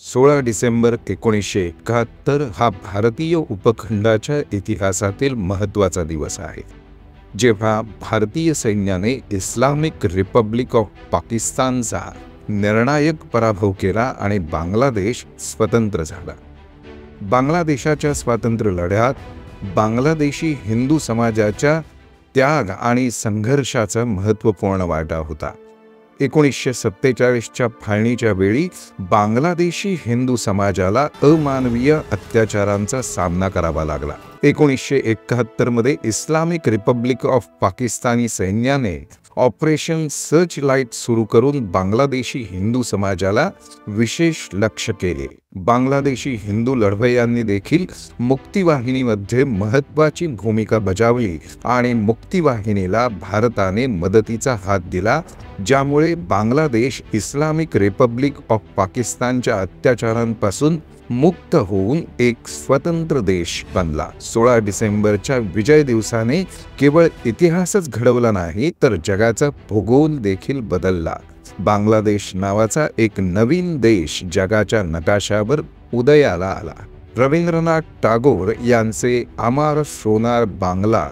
16 डिसेंबर 1971 हा भारतीय उपखंडाच्या इतिहासातील महत्त्वाचा दिवस आहे, जेव्हा भारतीय सैन्याने इस्लामिक रिपब्लिक ऑफ पाकिस्तानचा निर्णायक पराभव केला आणि बांगलादेश स्वतंत्र झाला. बांगलादेशाच्या स्वातंत्र्य लढ्यात बांगलादेशी हिंदू समाजाच्या त्याग आणि संघर्षाचा महत्त्वपूर्ण वाटा होता. 1947च्या फाळणीच्या वेळी बांगलादेशी हिंदू समाजाला अमानवीय अत्याचारांचा सामना करावा लागला. 1971 मध्ये इस्लामिक रिपब्लिक ऑफ पाकिस्तानी सैन्याने ऑपरेशन सर्च लाईट सुरू करून बांगलादेशी हिंदू समाजाला विशेष लक्ष्य केले. बांगलादेशी हिंदू लढवय्यांनी देखील मुक्तिवाहिनीमध्ये महत्त्वाची भूमिका बजावली आणि मुक्तिवाहिनीला भारताने मदतीचा हात दिला, ज्यामुळे बांगलादेश इस्लामिक रिपब्लिक ऑफ पाकिस्तानच्या अत्याचारांपासून मुक्त होऊन एक स्वतंत्र देश बनला. 16 डिसेंबरच्या विजय दिवसाने केवळ इतिहासच घडवला नाही, तर जगाचा भूगोल देखील बदलला. बांगलादेश नावाचा एक नवीन देश जगाच्या नकाशावर उदयाला आला. रवींद्रनाथ टागोर यांचे अमर सोनार बांगला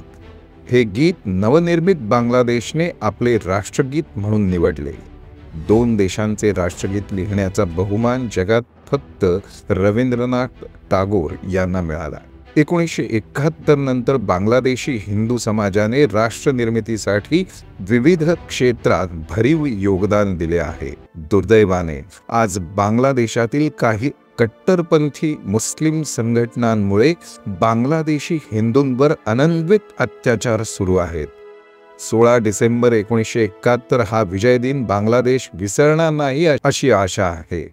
हे गीत नवनिर्मित बांगलादेशने आपले राष्ट्रगीत म्हणून निवडले. 2 देशांचे राष्ट्रगीत लिहिण्याचा बहुमान जगात फक्त रवींद्रनाथ टागोर यांना मिळाला. 1971 नंतर बांगलादेशी हिंदू समाजाने राष्ट्र निर्मितीसाठी विविध क्षेत्रात भरीव योगदान दिले आहे. दुर्दैवाने आज बांगलादेशातील काही कट्टरपंथी मुस्लिम संघटनांमुळे बांगलादेशी हिंदूंवर अनन्वित अत्याचार सुरू आहेत. 16 डिसेंबर 1971 हा विजय दिन बांगलादेश विसरणार नाही अशी आशा आहे.